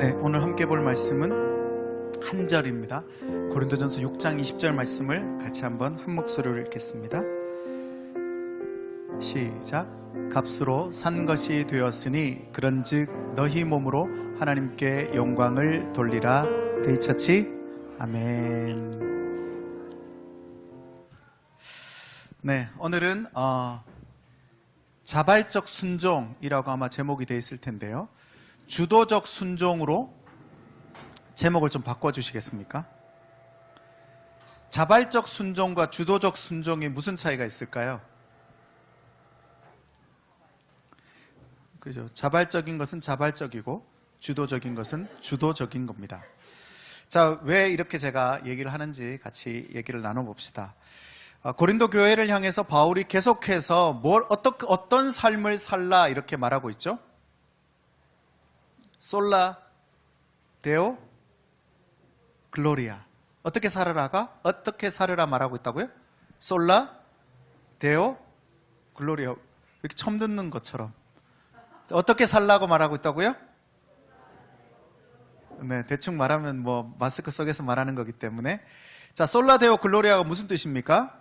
네, 오늘 함께 볼 말씀은 한 절입니다. 고린도전서 6장 20절 말씀을 같이 한번 한 목소리로 읽겠습니다. 시작. 값으로 산 것이 되었으니 그런즉 너희 몸으로 하나님께 영광을 돌리라. 데이처치 아멘. 네, 오늘은 자발적 순종이라고 아마 제목이 되어 있을 텐데요, 주도적 순종으로 제목을 좀 바꿔주시겠습니까? 자발적 순종과 주도적 순종이 무슨 차이가 있을까요? 그죠? 자발적인 것은 자발적이고 주도적인 것은 주도적인 겁니다. 자, 왜 이렇게 제가 얘기를 하는지 같이 얘기를 나눠봅시다. 고린도 교회를 향해서 바울이 계속해서 어떤 삶을 살라 이렇게 말하고 있죠? 솔라 데오 글로리아. 어떻게 살으라 말하고 있다고요? 솔라 데오 글로리아. 이렇게 처음 듣는 것처럼. 어떻게 살라고 말하고 있다고요? 네, 대충 말하면 뭐 마스크 속에서 말하는 거기 때문에. 자, 솔라 데오 글로리아가 무슨 뜻입니까?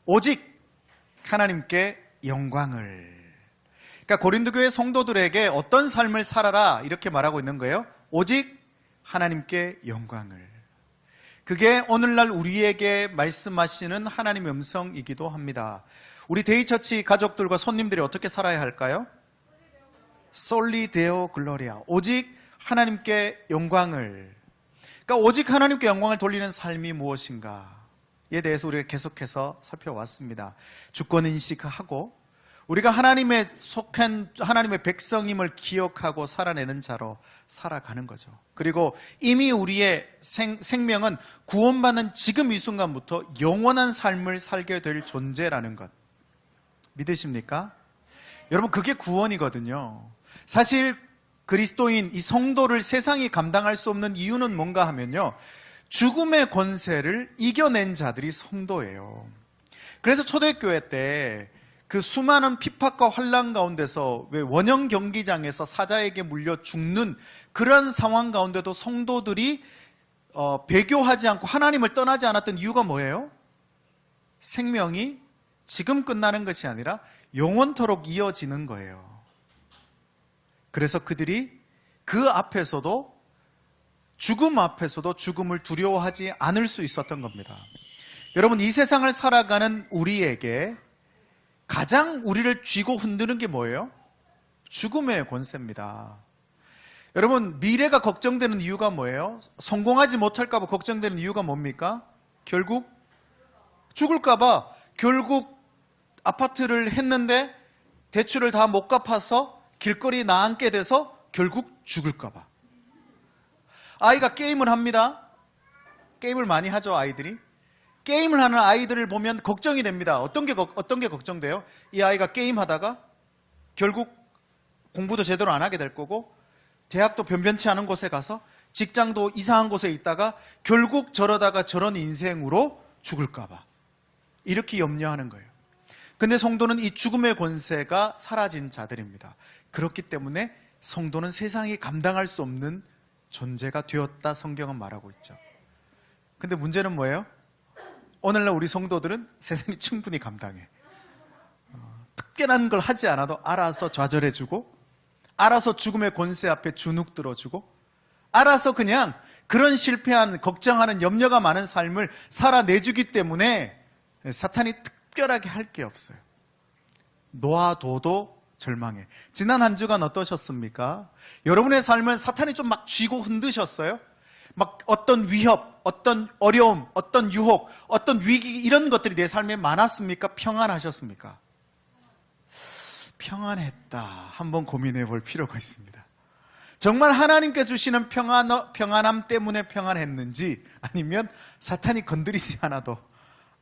오직 하나님께 영광을. 그러니까 고린도 교회 성도들에게 어떤 삶을 살아라 이렇게 말하고 있는 거예요. 오직 하나님께 영광을. 그게 오늘날 우리에게 말씀하시는 하나님의 음성이기도 합니다. 우리 데이처치 가족들과 손님들이 어떻게 살아야 할까요? 솔리 데오 글로리아. 오직 하나님께 영광을. 그러니까 오직 하나님께 영광을 돌리는 삶이 무엇인가에 대해서 우리가 계속해서 살펴왔습니다. 주권인식하고 우리가 하나님의 속한 하나님의 백성임을 기억하고 살아내는 자로 살아가는 거죠. 그리고 이미 우리의 생명은 구원받는 지금 이 순간부터 영원한 삶을 살게 될 존재라는 것 믿으십니까? 여러분, 그게 구원이거든요. 사실 그리스도인 이 성도를 세상이 감당할 수 없는 이유는 뭔가 하면요, 죽음의 권세를 이겨낸 자들이 성도예요. 그래서 초대교회 때 그 수많은 핍박과 환난 가운데서 왜 원형 경기장에서 사자에게 물려 죽는 그런 상황 가운데도 성도들이 배교하지 않고 하나님을 떠나지 않았던 이유가 뭐예요? 생명이 지금 끝나는 것이 아니라 영원토록 이어지는 거예요. 그래서 그들이 그 앞에서도, 죽음 앞에서도 죽음을 두려워하지 않을 수 있었던 겁니다. 여러분, 이 세상을 살아가는 우리에게 가장 우리를 쥐고 흔드는 게 뭐예요? 죽음의 권세입니다. 여러분, 미래가 걱정되는 이유가 뭐예요? 성공하지 못할까 봐 걱정되는 이유가 뭡니까? 결국 죽을까 봐. 결국 아파트를 했는데 대출을 다 못 갚아서 길거리에 나앉게 돼서 결국 죽을까 봐. 아이가 게임을 합니다. 게임을 많이 하죠, 아이들이. 게임을 하는 아이들을 보면 걱정이 됩니다. 어떤 게 걱정돼요? 이 아이가 게임하다가 결국 공부도 제대로 안 하게 될 거고, 대학도 변변치 않은 곳에 가서, 직장도 이상한 곳에 있다가 결국 저러다가 저런 인생으로 죽을까 봐. 이렇게 염려하는 거예요. 근데 성도는 이 죽음의 권세가 사라진 자들입니다. 그렇기 때문에 성도는 세상이 감당할 수 없는 존재가 되었다, 성경은 말하고 있죠. 근데 문제는 뭐예요? 오늘날 우리 성도들은 세상이 충분히 감당해. 특별한 걸 하지 않아도 알아서 좌절해주고, 알아서 죽음의 권세 앞에 주눅 들어주고, 알아서 그냥 그런 실패한, 걱정하는, 염려가 많은 삶을 살아내주기 때문에 사탄이 특별하게 할 게 없어요. 놓아둬도 절망해. 지난 한 주간 어떠셨습니까? 여러분의 삶은 사탄이 좀 막 쥐고 흔드셨어요? 막 어떤 위협, 어떤 어려움, 어떤 유혹, 어떤 위기, 이런 것들이 내 삶에 많았습니까? 평안하셨습니까? 평안했다. 한번 고민해 볼 필요가 있습니다. 정말 하나님께 주시는 평안함 때문에 평안했는지, 아니면 사탄이 건드리지 않아도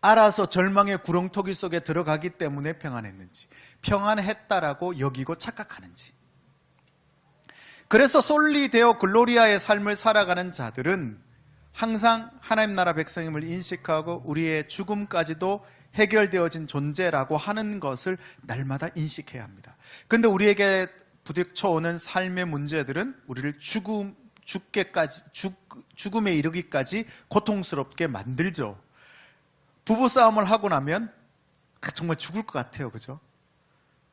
알아서 절망의 구렁텅이 속에 들어가기 때문에 평안했는지, 평안했다라고 여기고 착각하는지. 그래서 솔리 데오 글로리아의 삶을 살아가는 자들은 항상 하나님 나라 백성임을 인식하고 우리의 죽음까지도 해결되어진 존재라고 하는 것을 날마다 인식해야 합니다. 그런데 우리에게 부딪혀오는 삶의 문제들은 우리를 죽음에 이르기까지 고통스럽게 만들죠. 부부싸움을 하고 나면 정말 죽을 것 같아요. 그죠?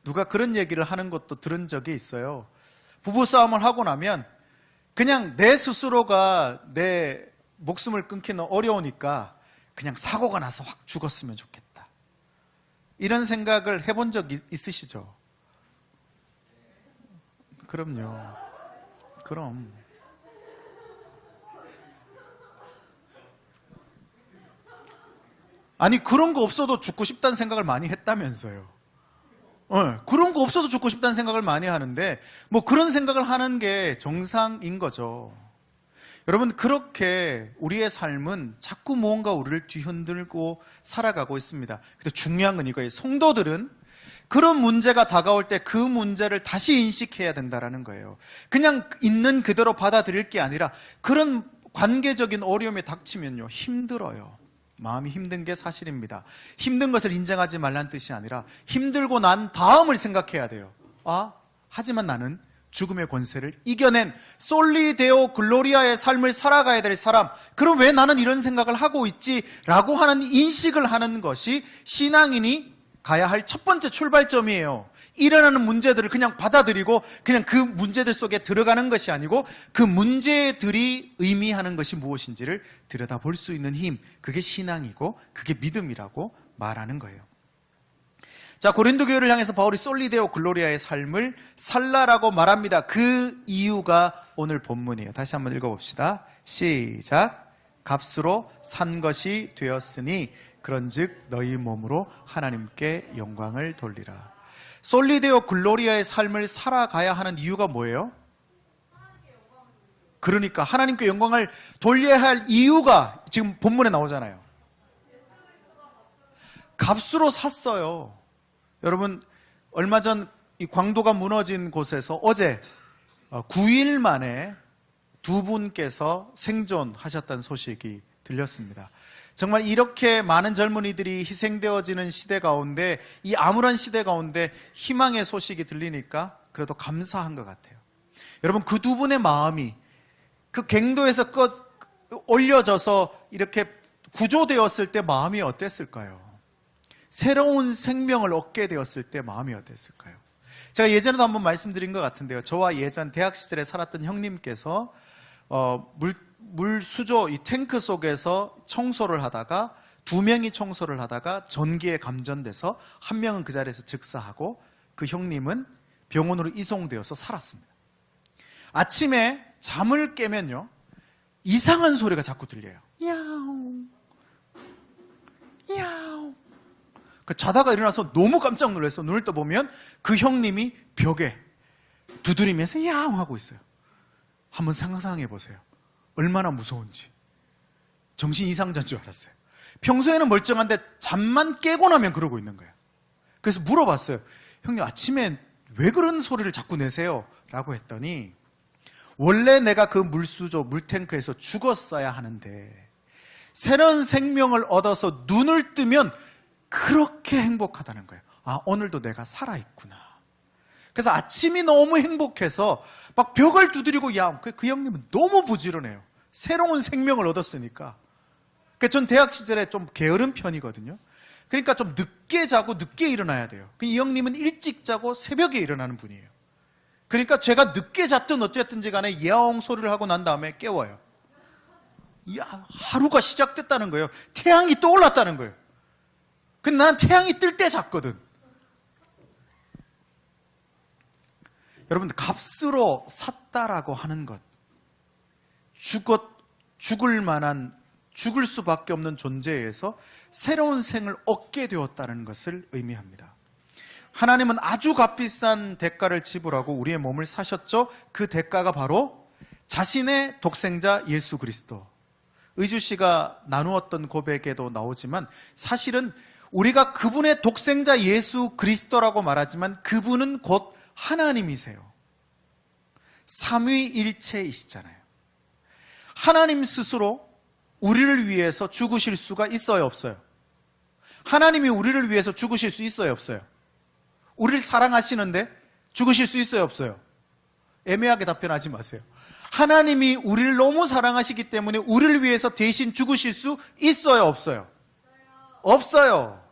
누가 그런 얘기를 하는 것도 들은 적이 있어요. 부부싸움을 하고 나면 그냥 내 스스로가 내 목숨을 끊기는 어려우니까 그냥 사고가 나서 확 죽었으면 좋겠다. 이런 생각을 해본 적 있으시죠? 그럼요. 그럼. 아니, 그런 거 없어도 죽고 싶다는 생각을 많이 했다면서요. 그런 거 없어도 죽고 싶다는 생각을 많이 하는데, 뭐 그런 생각을 하는 게 정상인 거죠. 여러분, 그렇게 우리의 삶은 자꾸 무언가 우리를 뒤흔들고 살아가고 있습니다. 근데 중요한 건 이거예요. 성도들은 그런 문제가 다가올 때 그 문제를 다시 인식해야 된다는 거예요. 그냥 있는 그대로 받아들일 게 아니라 그런 관계적인 어려움이 닥치면요, 힘들어요. 마음이 힘든 게 사실입니다. 힘든 것을 인정하지 말란 뜻이 아니라 힘들고 난 다음을 생각해야 돼요. 하지만 나는 죽음의 권세를 이겨낸 솔리데오 글로리아의 삶을 살아가야 될 사람, 그럼 왜 나는 이런 생각을 하고 있지? 라고 하는 인식을 하는 것이 신앙인이 가야 할 첫 번째 출발점이에요. 일어나는 문제들을 그냥 받아들이고 그냥 그 문제들 속에 들어가는 것이 아니고 그 문제들이 의미하는 것이 무엇인지를 들여다볼 수 있는 힘, 그게 신앙이고 그게 믿음이라고 말하는 거예요. 자, 고린도 교회를 향해서 바울이 솔리데오 글로리아의 삶을 살라라고 말합니다. 그 이유가 오늘 본문이에요. 다시 한번 읽어봅시다. 시작. 값으로 산 것이 되었으니 그런즉 너희 몸으로 하나님께 영광을 돌리라. 솔리데오 글로리아의 삶을 살아가야 하는 이유가 뭐예요? 그러니까 하나님께 영광을 돌려야 할 이유가 지금 본문에 나오잖아요. 값으로 샀어요. 여러분, 얼마 전 이 광도가 무너진 곳에서 어제 9일 만에 두 분께서 생존하셨다는 소식이 들렸습니다. 정말 이렇게 많은 젊은이들이 희생되어지는 시대 가운데, 이 암울한 시대 가운데 희망의 소식이 들리니까 그래도 감사한 것 같아요. 여러분, 그 두 분의 마음이 그 갱도에서 올려져서 이렇게 구조되었을 때 마음이 어땠을까요? 새로운 생명을 얻게 되었을 때 마음이 어땠을까요? 제가 예전에도 한번 말씀드린 것 같은데요. 저와 예전 대학 시절에 살았던 형님께서 물수조 이 탱크 속에서 청소를 하다가 두 명이 청소를 하다가 전기에 감전돼서 한 명은 그 자리에서 즉사하고 그 형님은 병원으로 이송되어서 살았습니다. 아침에 잠을 깨면요, 이상한 소리가 자꾸 들려요. 야옹 야옹. 자다가 일어나서 너무 깜짝 놀라서 눈을 떠보면 그 형님이 벽에 두드리면서 야옹 하고 있어요. 한번 상상해 보세요. 얼마나 무서운지. 정신 이상자인 줄 알았어요. 평소에는 멀쩡한데 잠만 깨고 나면 그러고 있는 거예요. 그래서 물어봤어요. 형님, 아침에 왜 그런 소리를 자꾸 내세요? 라고 했더니 원래 내가 그 물수조 물탱크에서 죽었어야 하는데 새로운 생명을 얻어서 눈을 뜨면 그렇게 행복하다는 거예요. 오늘도 내가 살아있구나. 그래서 아침이 너무 행복해서 막 벽을 두드리고 그 형님은 너무 부지런해요. 새로운 생명을 얻었으니까. 전 대학 시절에 좀 게으른 편이거든요. 그러니까 좀 늦게 자고 늦게 일어나야 돼요. 이 형님은 일찍 자고 새벽에 일어나는 분이에요. 그러니까 제가 늦게 잤든 어쨌든지 간에 야옹 소리를 하고 난 다음에 깨워요. 하루가 시작됐다는 거예요. 태양이 떠올랐다는 거예요. 근데 나는 태양이 뜰 때 잤거든. 여러분들, 값으로 샀다라고 하는 것, 죽을 수밖에 없는 존재에서 새로운 생을 얻게 되었다는 것을 의미합니다. 하나님은 아주 값비싼 대가를 지불하고 우리의 몸을 사셨죠. 그 대가가 바로 자신의 독생자 예수 그리스도. 의주 씨가 나누었던 고백에도 나오지만 사실은 우리가 그분의 독생자 예수 그리스도라고 말하지만 그분은 곧 하나님이세요. 삼위일체이시잖아요. 하나님 스스로 우리를 위해서 죽으실 수가 있어요, 없어요? 하나님이 우리를 위해서 죽으실 수 있어요, 없어요? 우리를 사랑하시는데 죽으실 수 있어요, 없어요? 애매하게 답변하지 마세요. 하나님이 우리를 너무 사랑하시기 때문에 우리를 위해서 대신 죽으실 수 있어요, 없어요? 없어요.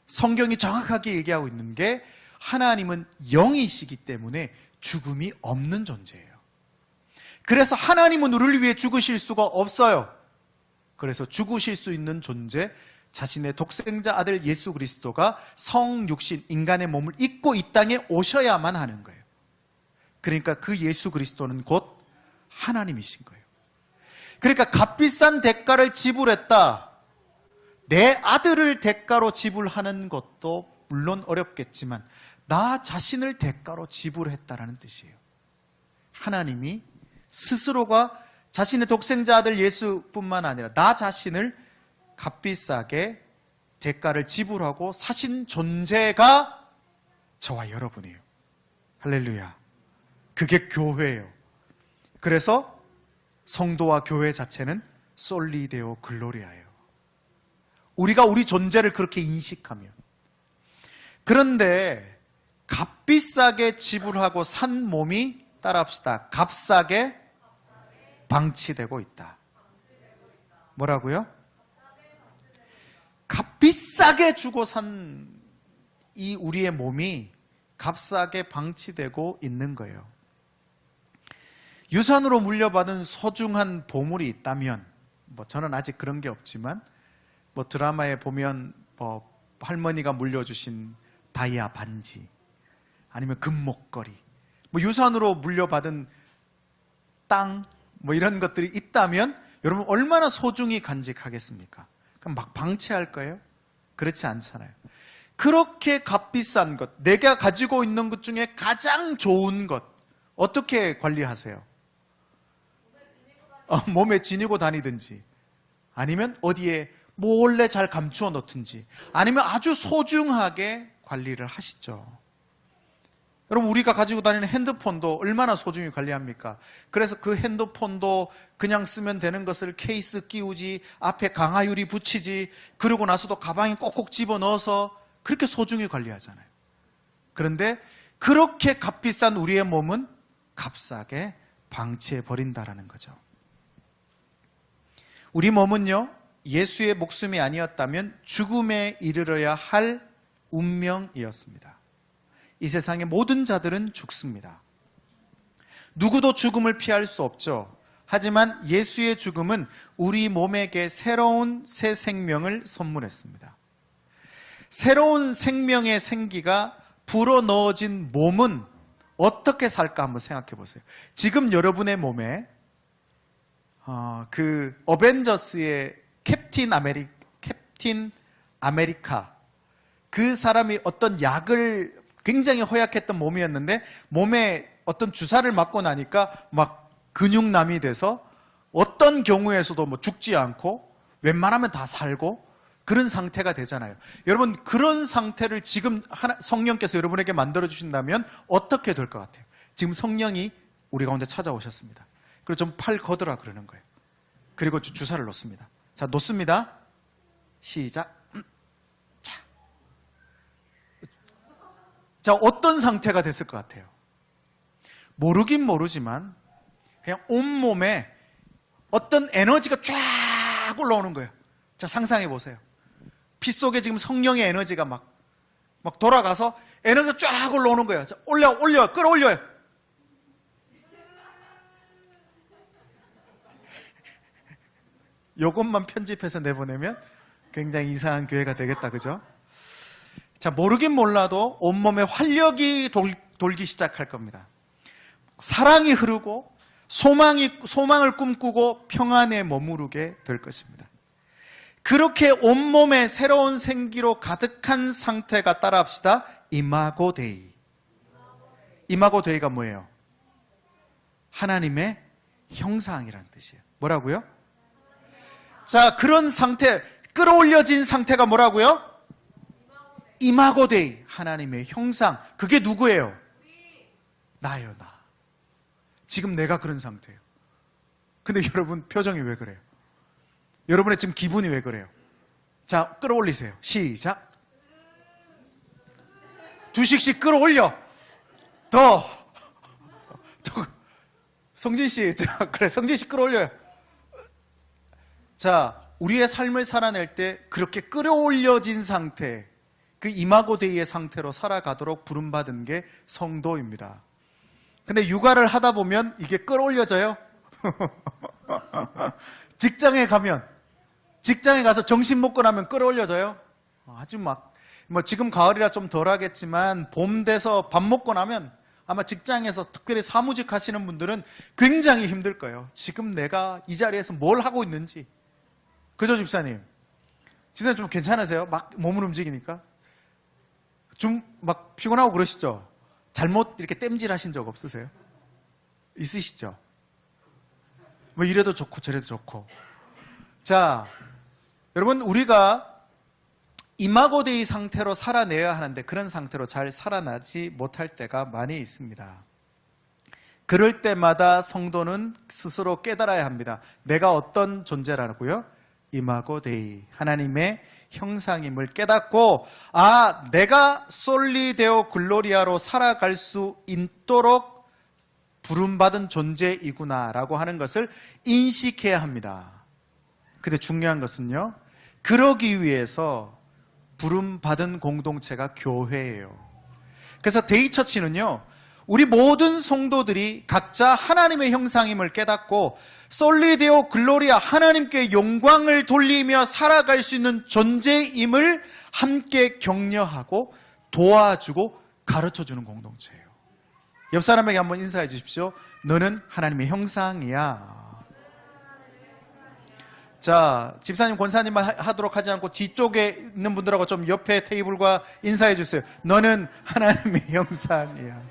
성경이 정확하게 얘기하고 있는 게 하나님은 영이시기 때문에 죽음이 없는 존재예요. 그래서 하나님은 우리를 위해 죽으실 수가 없어요. 그래서 죽으실 수 있는 존재, 자신의 독생자 아들 예수 그리스도가 성육신 인간의 몸을 입고 이 땅에 오셔야만 하는 거예요. 그러니까 그 예수 그리스도는 곧 하나님이신 거예요. 그러니까 값비싼 대가를 지불했다. 내 아들을 대가로 지불하는 것도 물론 어렵겠지만 나 자신을 대가로 지불했다라는 뜻이에요. 하나님이 스스로가 자신의 독생자 아들 예수뿐만 아니라 나 자신을 값비싸게 대가를 지불하고 사신 존재가 저와 여러분이에요. 할렐루야. 그게 교회예요. 그래서 성도와 교회 자체는 솔리데오 글로리아예요. 우리가 우리 존재를 그렇게 인식하면. 그런데 값비싸게 지불하고 산 몸이 따라합시다. 값싸게 방치되고 있다. 뭐라고요? 값비싸게 주고 산 이 우리의 몸이 값싸게 방치되고 있는 거예요. 유산으로 물려받은 소중한 보물이 있다면, 저는 아직 그런 게 없지만, 드라마에 보면 할머니가 물려주신 다이아 반지, 아니면 금목걸이, 유산으로 물려받은 땅, 이런 것들이 있다면 여러분 얼마나 소중히 간직하겠습니까? 그럼 막 방치할 거예요? 그렇지 않잖아요. 그렇게 값비싼 것, 내가 가지고 있는 것 중에 가장 좋은 것, 어떻게 관리하세요? 몸에 지니고 다니든지, 아니면 어디에 몰래 잘 감추어 놓든지, 아니면 아주 소중하게 관리를 하시죠. 여러분, 우리가 가지고 다니는 핸드폰도 얼마나 소중히 관리합니까? 그래서 그 핸드폰도 그냥 쓰면 되는 것을 케이스 끼우지, 앞에 강화유리 붙이지, 그러고 나서도 가방에 꼭꼭 집어넣어서 그렇게 소중히 관리하잖아요. 그런데 그렇게 값비싼 우리의 몸은 값싸게 방치해버린다라는 거죠. 우리 몸은요, 예수의 목숨이 아니었다면 죽음에 이르러야 할 운명이었습니다. 이 세상의 모든 자들은 죽습니다. 누구도 죽음을 피할 수 없죠. 하지만 예수의 죽음은 우리 몸에게 새로운 새 생명을 선물했습니다. 새로운 생명의 생기가 불어넣어진 몸은 어떻게 살까 한번 생각해 보세요. 지금 여러분의 몸에 그 어벤져스의 캡틴 아메리카, 그 사람이 어떤 약을 굉장히 허약했던 몸이었는데 몸에 어떤 주사를 맞고 나니까 막 근육남이 돼서 어떤 경우에서도 죽지 않고 웬만하면 다 살고 그런 상태가 되잖아요. 여러분, 그런 상태를 지금 성령께서 여러분에게 만들어 주신다면 어떻게 될 것 같아요? 지금 성령이 우리 가운데 찾아오셨습니다. 그리고 좀 팔 걷으라 그러는 거예요. 그리고 주사를 놓습니다. 자, 놓습니다. 시작. 자, 어떤 상태가 됐을 것 같아요? 모르긴 모르지만 그냥 온몸에 어떤 에너지가 쫙 올라오는 거예요. 자, 상상해 보세요. 피 속에 지금 성령의 에너지가 막 돌아가서 에너지가 쫙 올라오는 거예요. 자, 끌어올려요. 요것만 편집해서 내보내면 굉장히 이상한 교회가 되겠다, 그죠? 자, 모르긴 몰라도 온몸에 활력이 돌기 시작할 겁니다. 사랑이 흐르고 소망을 꿈꾸고 평안에 머무르게 될 것입니다. 그렇게 온몸에 새로운 생기로 가득한 상태가, 따라합시다, 이마고 데이. 이마고 데이가 뭐예요? 하나님의 형상이라는 뜻이에요. 뭐라고요? 자, 그런 상태, 끌어올려진 상태가 뭐라고요? 이마고 데이, 하나님의 형상. 그게 누구예요? 나예요, 나. 지금 내가 그런 상태예요. 근데 여러분 표정이 왜 그래요? 여러분의 지금 기분이 왜 그래요? 자, 끌어올리세요. 시작. 2씩씩 끌어올려. 더 성진 씨, 그래, 성진 씨 끌어올려요. 자, 우리의 삶을 살아낼 때 그렇게 끌어올려진 상태, 그 이마고 데이의 상태로 살아가도록 부름받은 게 성도입니다. 근데 육아를 하다 보면 이게 끌어올려져요? 직장에 가서 정신 먹고 나면 끌어올려져요? 아주 지금 가을이라 좀 덜 하겠지만 봄 돼서 밥 먹고 나면 아마 직장에서 특별히 사무직 하시는 분들은 굉장히 힘들 거예요. 지금 내가 이 자리에서 뭘 하고 있는지. 그죠, 집사님? 집사님 좀 괜찮으세요? 막 몸을 움직이니까? 좀 막 피곤하고 그러시죠? 잘못 이렇게 땜질 하신 적 없으세요? 있으시죠? 뭐 이래도 좋고 저래도 좋고. 자, 여러분, 우리가 이마고데이 상태로 살아내야 하는데 그런 상태로 잘 살아나지 못할 때가 많이 있습니다. 그럴 때마다 성도는 스스로 깨달아야 합니다. 내가 어떤 존재라고요? 이마고데이, 하나님의 형상임을 깨닫고, 내가 솔리데오 글로리아로 살아갈 수 있도록 부름받은 존재이구나라고 하는 것을 인식해야 합니다. 근데 중요한 것은요, 그러기 위해서 부름받은 공동체가 교회예요. 그래서 데이처치는요, 우리 모든 성도들이 각자 하나님의 형상임을 깨닫고 솔리데오 글로리아, 하나님께 영광을 돌리며 살아갈 수 있는 존재임을 함께 격려하고 도와주고 가르쳐주는 공동체예요. 옆 사람에게 한번 인사해 주십시오. 너는 하나님의 형상이야. 자, 집사님, 권사님만 하도록 하지 않고 뒤쪽에 있는 분들하고 좀 옆에 테이블과 인사해 주세요. 너는 하나님의 형상이야.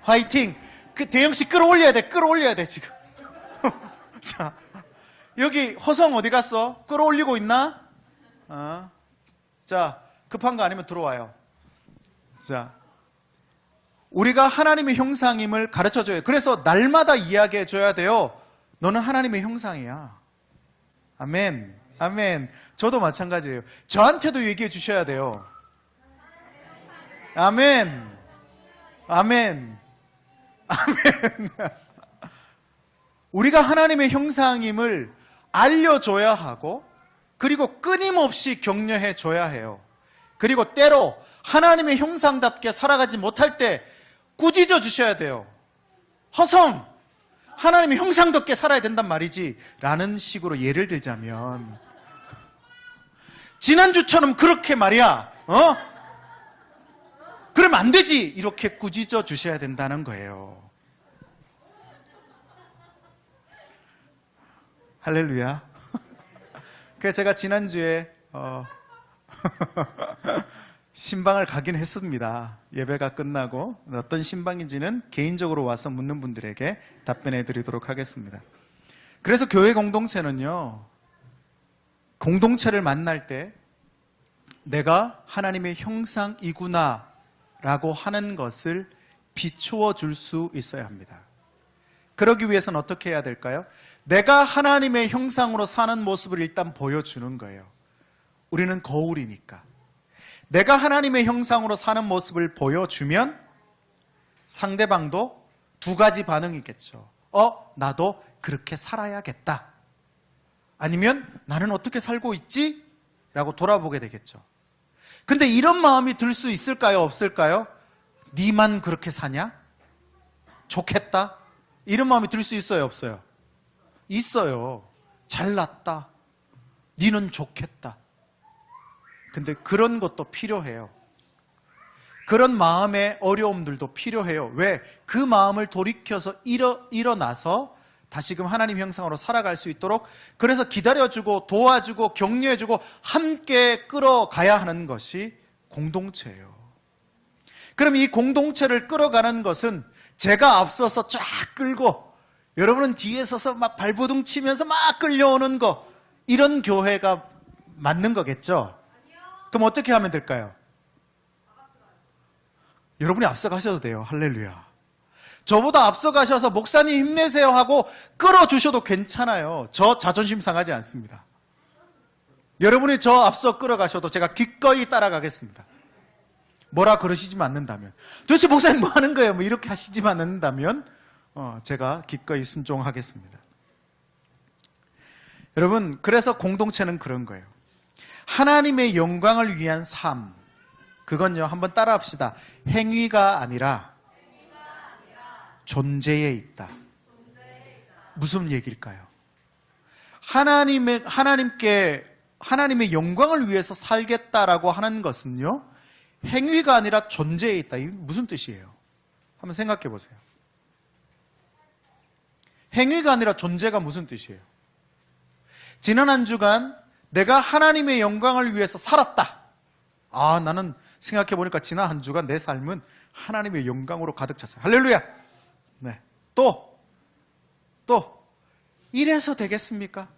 화이팅! 그 대영씨 끌어올려야 돼, 지금. 자, 여기 허성 어디 갔어? 끌어올리고 있나? 자, 급한 거 아니면 들어와요. 자, 우리가 하나님의 형상임을 가르쳐 줘요. 그래서 날마다 이야기해 줘야 돼요. 너는 하나님의 형상이야. 아멘. 아멘. 저도 마찬가지예요. 저한테도 얘기해 주셔야 돼요. 아멘. 아멘. 아멘. 우리가 하나님의 형상임을 알려줘야 하고, 그리고 끊임없이 격려해 줘야 해요. 그리고 때로 하나님의 형상답게 살아가지 못할 때 꾸짖어 주셔야 돼요. 허성, 하나님의 형상답게 살아야 된단 말이지 라는 식으로 예를 들자면, 지난주처럼 그렇게 말이야, 그러면 안 되지, 이렇게 꾸짖어 주셔야 된다는 거예요. 할렐루야. 그래서 제가 지난주에 신방을 가긴 했습니다. 예배가 끝나고 어떤 신방인지는 개인적으로 와서 묻는 분들에게 답변해 드리도록 하겠습니다. 그래서 교회 공동체는요, 공동체를 만날 때 내가 하나님의 형상이구나 라고 하는 것을 비추어 줄 수 있어야 합니다. 그러기 위해서는 어떻게 해야 될까요? 내가 하나님의 형상으로 사는 모습을 일단 보여주는 거예요. 우리는 거울이니까. 내가 하나님의 형상으로 사는 모습을 보여주면 상대방도 두 가지 반응이 있겠죠. 나도 그렇게 살아야겠다. 아니면 나는 어떻게 살고 있지? 라고 돌아보게 되겠죠. 근데 이런 마음이 들 수 있을까요? 없을까요? 니만 그렇게 사냐? 좋겠다? 이런 마음이 들 수 있어요? 없어요? 있어요. 잘났다. 니는 좋겠다. 근데 그런 것도 필요해요. 그런 마음의 어려움들도 필요해요. 왜? 그 마음을 돌이켜서 일어나서 다시금 하나님 형상으로 살아갈 수 있도록, 그래서 기다려주고 도와주고 격려해주고 함께 끌어가야 하는 것이 공동체예요. 그럼 이 공동체를 끌어가는 것은 제가 앞서서 쫙 끌고 여러분은 뒤에 서서 막 발버둥 치면서 막 끌려오는 거, 이런 교회가 맞는 거겠죠? 그럼 어떻게 하면 될까요? 여러분이 앞서가셔도 돼요. 할렐루야. 저보다 앞서가셔서 목사님 힘내세요 하고 끌어주셔도 괜찮아요. 저 자존심 상하지 않습니다. 여러분이 저 앞서 끌어가셔도 제가 기꺼이 따라가겠습니다. 뭐라 그러시지만 않는다면, 도대체 목사님 뭐 하는 거예요? 뭐 이렇게 하시지만 않는다면 제가 기꺼이 순종하겠습니다. 여러분, 그래서 공동체는 그런 거예요. 하나님의 영광을 위한 삶, 그건요, 한번 따라 합시다. 행위가 아니라 존재에 있다. 무슨 얘기일까요? 하나님의 영광을 위해서 살겠다라고 하는 것은요, 행위가 아니라 존재에 있다. 이게 무슨 뜻이에요? 한번 생각해 보세요. 행위가 아니라 존재가 무슨 뜻이에요? 지난 한 주간 내가 하나님의 영광을 위해서 살았다. 나는 생각해 보니까 지난 한 주간 내 삶은 하나님의 영광으로 가득 찼어요. 할렐루야. 네. 또 이래서 되겠습니까?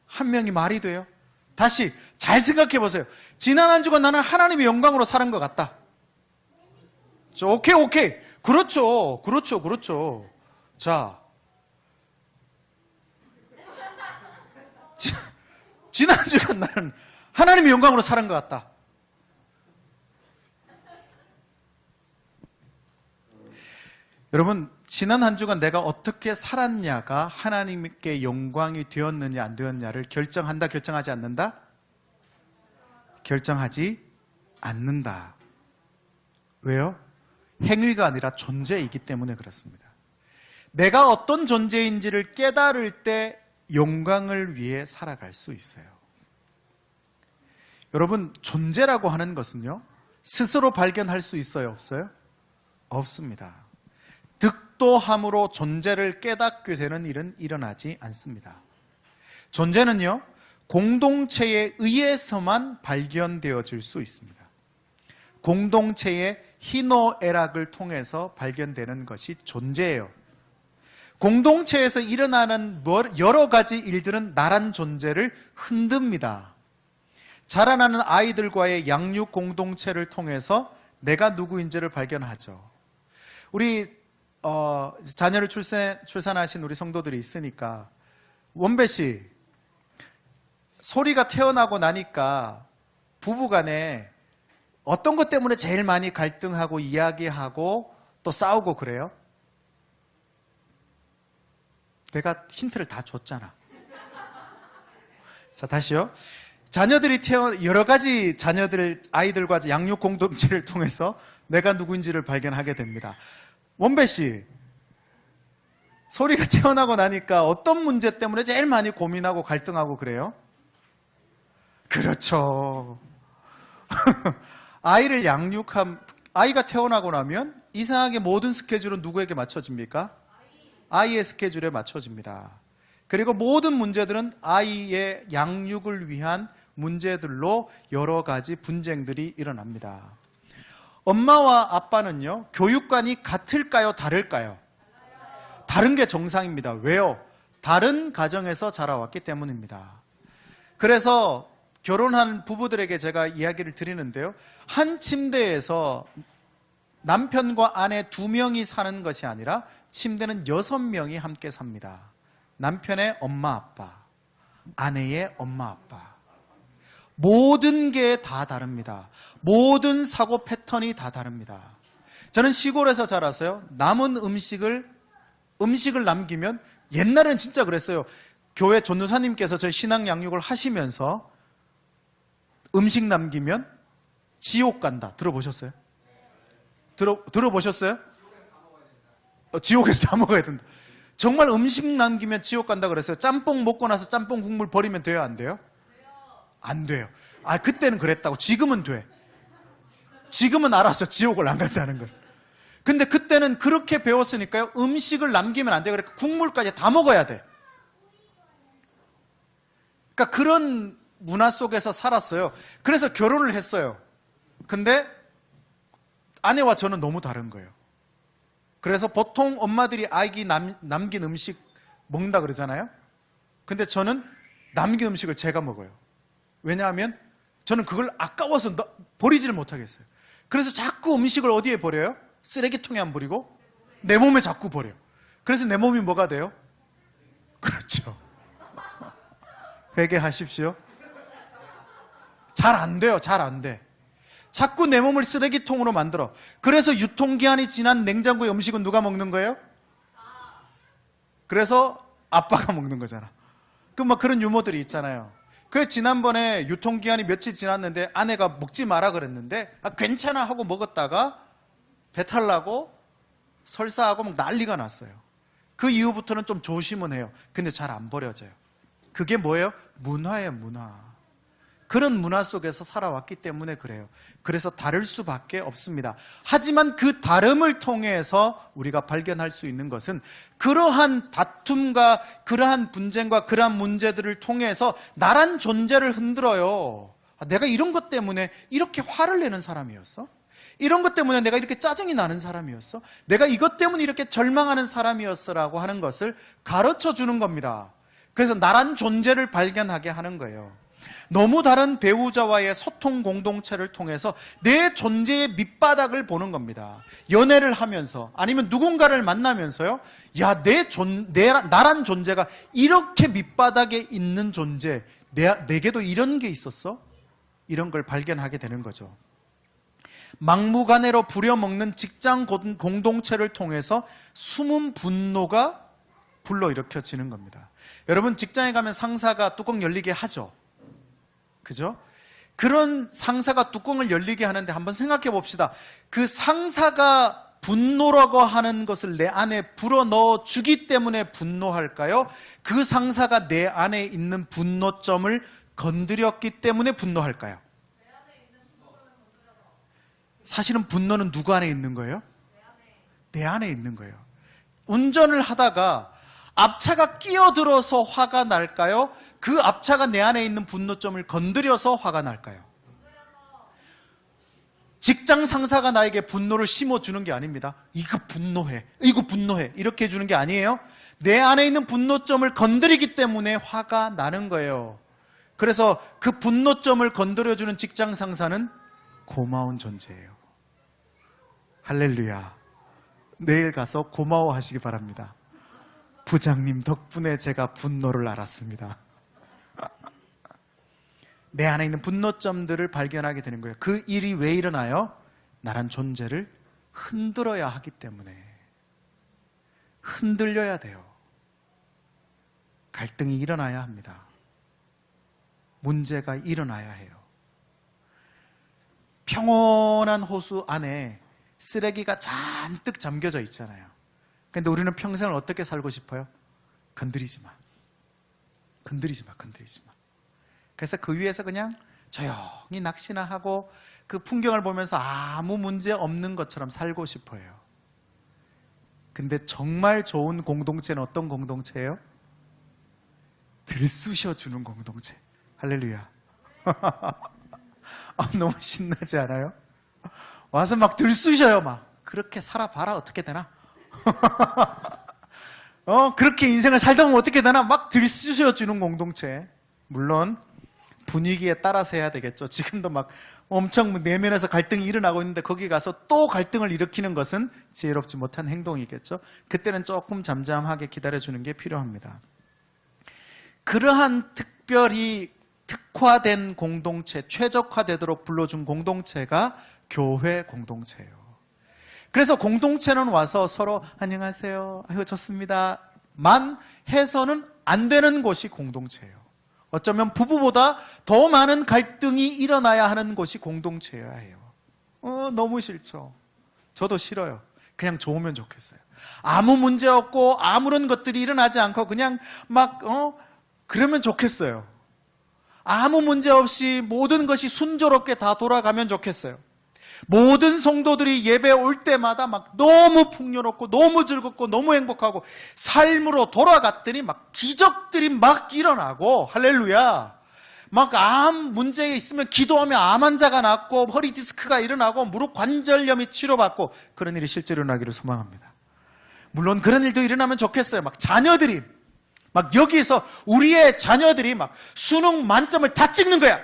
한 명이 말이 돼요? 다시 잘 생각해 보세요. 지난 한 주간 나는 하나님의 영광으로 사는 것 같다. 오케이. 그렇죠. 자, 지난 주간 나는 하나님의 영광으로 사는 것 같다. 여러분, 지난 한 주간 내가 어떻게 살았냐가 하나님께 영광이 되었느냐 안 되었냐를 결정한다, 결정하지 않는다? 결정하지 않는다. 왜요? 행위가 아니라 존재이기 때문에 그렇습니다. 내가 어떤 존재인지를 깨달을 때 영광을 위해 살아갈 수 있어요. 여러분, 존재라고 하는 것은요, 스스로 발견할 수 있어요, 없어요? 없습니다. 득도함으로 존재를 깨닫게 되는 일은 일어나지 않습니다. 존재는요, 공동체에 의해서만 발견되어질 수 있습니다. 공동체의 희노애락을 통해서 발견되는 것이 존재예요. 공동체에서 일어나는 여러 가지 일들은 나란 존재를 흔듭니다. 자라나는 아이들과의 양육 공동체를 통해서 내가 누구인지를 발견하죠. 우리 자녀를 출산하신 우리 성도들이 있으니까, 원배 씨, 소리가 태어나고 나니까 부부간에 어떤 것 때문에 제일 많이 갈등하고 이야기하고 또 싸우고 그래요? 내가 힌트를 다 줬잖아. 자, 다시요. 여러 가지 아이들과 양육 공동체를 통해서 내가 누구인지를 발견하게 됩니다. 원배 씨, 소리가 태어나고 나니까 어떤 문제 때문에 제일 많이 고민하고 갈등하고 그래요? 그렇죠. 아이가 태어나고 나면 이상하게 모든 스케줄은 누구에게 맞춰집니까? 아이의 스케줄에 맞춰집니다. 그리고 모든 문제들은 아이의 양육을 위한 문제들로 여러 가지 분쟁들이 일어납니다. 엄마와 아빠는요, 교육관이 같을까요, 다를까요? 다른 게 정상입니다. 왜요? 다른 가정에서 자라왔기 때문입니다. 그래서 결혼한 부부들에게 제가 이야기를 드리는데요, 한 침대에서 남편과 아내 2명이 사는 것이 아니라 침대는 6명이 함께 삽니다. 남편의 엄마 아빠, 아내의 엄마 아빠. 모든 게 다 다릅니다. 모든 사고 패턴이 다 다릅니다. 저는 시골에서 자라서요, 남은 음식을 남기면, 옛날에는 진짜 그랬어요. 교회 전도사님께서 저희 신앙 양육을 하시면서 음식 남기면 지옥 간다. 들어보셨어요? 들어보셨어요? 지옥에서 다 먹어야 된다. 정말 음식 남기면 지옥 간다 그랬어요. 짬뽕 먹고 나서 짬뽕 국물 버리면 돼요, 안 돼요? 안 돼요. 그때는 그랬다고. 지금은 돼. 지금은 알았어, 지옥을 안 간다는 걸. 근데 그때는 그렇게 배웠으니까요, 음식을 남기면 안 돼요. 그러니까 국물까지 다 먹어야 돼. 그러니까 그런 문화 속에서 살았어요. 그래서 결혼을 했어요. 근데 아내와 저는 너무 다른 거예요. 그래서 보통 엄마들이 아기 남긴 음식 먹는다 그러잖아요. 근데 저는 남긴 음식을 제가 먹어요. 왜냐하면 저는 그걸 아까워서 버리지를 못하겠어요. 그래서 자꾸 음식을 어디에 버려요? 쓰레기통에 안 버리고 내 몸에 자꾸 버려요. 그래서 내 몸이 뭐가 돼요? 그렇죠. 회개하십시오. 잘 안 돼요. 잘 안 돼. 자꾸 내 몸을 쓰레기통으로 만들어. 그래서 유통기한이 지난 냉장고의 음식은 누가 먹는 거예요? 그래서 아빠가 먹는 거잖아. 그런 유머들이 있잖아요. 그래서 지난번에 유통기한이 며칠 지났는데 아내가 먹지 마라 그랬는데 괜찮아 하고 먹었다가 배탈 나고 설사하고 막 난리가 났어요. 그 이후부터는 좀 조심은 해요. 근데 잘 안 버려져요. 그게 뭐예요? 문화예요, 문화. 그런 문화 속에서 살아왔기 때문에 그래요. 그래서 다를 수밖에 없습니다. 하지만 그 다름을 통해서 우리가 발견할 수 있는 것은 그러한 다툼과 그러한 분쟁과 그러한 문제들을 통해서 나란 존재를 흔들어요. 내가 이런 것 때문에 이렇게 화를 내는 사람이었어? 이런 것 때문에 내가 이렇게 짜증이 나는 사람이었어? 내가 이것 때문에 이렇게 절망하는 사람이었어라고 하는 것을 가르쳐 주는 겁니다. 그래서 나란 존재를 발견하게 하는 거예요. 너무 다른 배우자와의 소통 공동체를 통해서 내 존재의 밑바닥을 보는 겁니다. 연애를 하면서 아니면 누군가를 만나면서요. 야, 나란 존재가 이렇게 밑바닥에 있는 존재, 내게도 이런 게 있었어? 이런 걸 발견하게 되는 거죠. 막무가내로 부려먹는 직장 공동체를 통해서 숨은 분노가 불러일으켜지는 겁니다. 여러분, 직장에 가면 상사가 뚜껑 열리게 하죠. 그죠? 그런 상사가 뚜껑을 열리게 하는데 한번 생각해 봅시다. 그 상사가 분노라고 하는 것을 내 안에 불어넣어 주기 때문에 분노할까요? 그 상사가 내 안에 있는 분노점을 건드렸기 때문에 분노할까요? 사실은 분노는 누구 안에 있는 거예요? 내 안에 있는 거예요. 운전을 하다가 앞차가 끼어들어서 화가 날까요? 그 앞차가 내 안에 있는 분노점을 건드려서 화가 날까요? 직장 상사가 나에게 분노를 심어주는 게 아닙니다. 이거 분노해, 이거 분노해 이렇게 해주는 게 아니에요. 내 안에 있는 분노점을 건드리기 때문에 화가 나는 거예요. 그래서 그 분노점을 건드려주는 직장 상사는 고마운 존재예요. 할렐루야. 내일 가서 고마워하시기 바랍니다. 부장님 덕분에 제가 분노를 알았습니다. 내 안에 있는 분노점들을 발견하게 되는 거예요. 그 일이 왜 일어나요? 나란 존재를 흔들어야 하기 때문에. 흔들려야 돼요. 갈등이 일어나야 합니다. 문제가 일어나야 해요. 평온한 호수 안에 쓰레기가 잔뜩 잠겨져 있잖아요. 근데 우리는 평생을 어떻게 살고 싶어요? 건드리지 마. 건드리지 마. 건드리지 마. 그래서 그 위에서 그냥 조용히 낚시나 하고 그 풍경을 보면서 아무 문제 없는 것처럼 살고 싶어요. 근데 정말 좋은 공동체는 어떤 공동체예요? 들쑤셔주는 공동체. 할렐루야. 너무 신나지 않아요? 와서 막 들쑤셔요. 막 그렇게 살아봐라. 어떻게 되나? 그렇게 인생을 살다 보면 어떻게 되나? 막 들쑤셔주는 공동체. 물론 분위기에 따라서 해야 되겠죠. 지금도 막 엄청 내면에서 갈등이 일어나고 있는데 거기 가서 또 갈등을 일으키는 것은 지혜롭지 못한 행동이겠죠. 그때는 조금 잠잠하게 기다려주는 게 필요합니다. 그러한 특별히 특화된 공동체, 최적화되도록 불러준 공동체가 교회 공동체예요. 그래서 공동체는 와서 서로 안녕하세요, 아유 좋습니다 만 해서는 안 되는 곳이 공동체예요. 어쩌면 부부보다 더 많은 갈등이 일어나야 하는 곳이 공동체여야 해요. 너무 싫죠. 저도 싫어요. 그냥 좋으면 좋겠어요. 아무 문제 없고 아무런 것들이 일어나지 않고 그냥 막 그러면 좋겠어요. 아무 문제 없이 모든 것이 순조롭게 다 돌아가면 좋겠어요. 모든 성도들이 예배 올 때마다 막 너무 풍요롭고 너무 즐겁고 너무 행복하고 삶으로 돌아갔더니 막 기적들이 막 일어나고 할렐루야. 막 암 문제에 있으면 기도하면 암 환자가 낫고 허리 디스크가 일어나고 무릎 관절염이 치료받고 그런 일이 실제로 일어나기를 소망합니다. 물론 그런 일도 일어나면 좋겠어요. 막 자녀들이 막 여기서 우리의 자녀들이 막 수능 만점을 다 찍는 거야.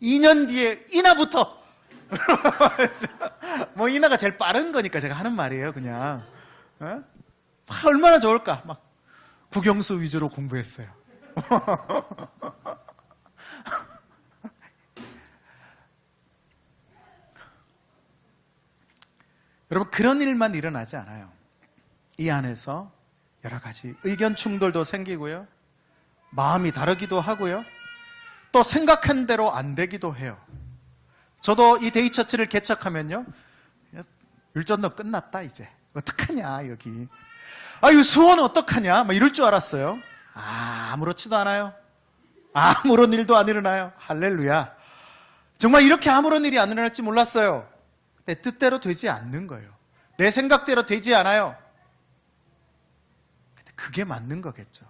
2년 뒤에 이나부터 뭐 이나가 제일 빠른 거니까 제가 하는 말이에요. 그냥 얼마나 좋을까. 막 국영수 위주로 공부했어요. 여러분, 그런 일만 일어나지 않아요. 이 안에서 여러 가지 의견 충돌도 생기고요, 마음이 다르기도 하고요, 또 생각한 대로 안 되기도 해요. 저도 이 데이처치를 개척하면요, 율전도 끝났다 이제 어떡하냐 여기, 아유 수원 어떡하냐 막 이럴 줄 알았어요. 아무렇지도 않아요. 아무런 일도 안 일어나요. 할렐루야. 정말 이렇게 아무런 일이 안 일어날지 몰랐어요. 내 뜻대로 되지 않는 거예요. 내 생각대로 되지 않아요. 근데 그게 맞는 거겠죠.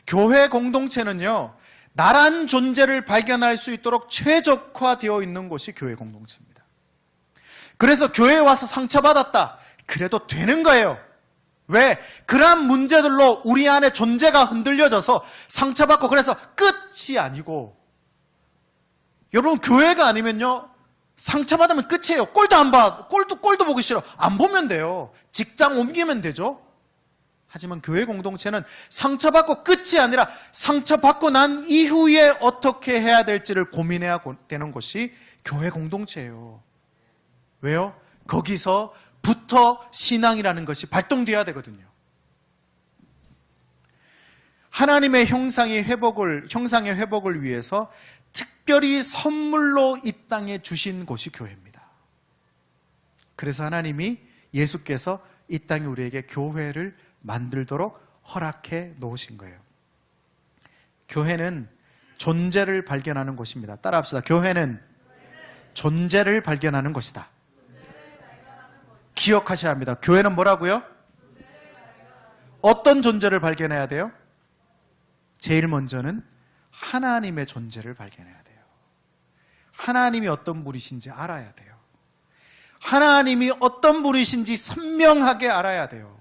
교회 공동체는요, 나란 존재를 발견할 수 있도록 최적화되어 있는 곳이 교회 공동체입니다. 그래서 교회에 와서 상처받았다, 그래도 되는 거예요. 왜? 그러한 문제들로 우리 안에 존재가 흔들려져서 상처받고 그래서 끝이 아니고, 여러분 교회가 아니면요 상처받으면 끝이에요. 꼴도 안 봐. 꼴도 보기 싫어. 안 보면 돼요. 직장 옮기면 되죠. 하지만 교회 공동체는 상처받고 끝이 아니라 상처받고 난 이후에 어떻게 해야 될지를 고민해야 되는 것이 교회 공동체예요. 왜요? 거기서부터 신앙이라는 것이 발동되어야 되거든요. 하나님의 형상의 회복을 위해서 특별히 선물로 이 땅에 주신 곳이 교회입니다. 그래서 하나님이, 예수께서 이 땅에 우리에게 교회를 만들도록 허락해 놓으신 거예요. 교회는 존재를 발견하는 곳입니다. 따라합시다. 교회는 존재를 발견하는 곳이다. 기억하셔야 합니다. 교회는 뭐라고요? 어떤 존재를 발견해야 돼요? 제일 먼저는 하나님의 존재를 발견해야 돼요. 하나님이 어떤 분이신지 알아야 돼요. 하나님이 어떤 분이신지 선명하게 알아야 돼요.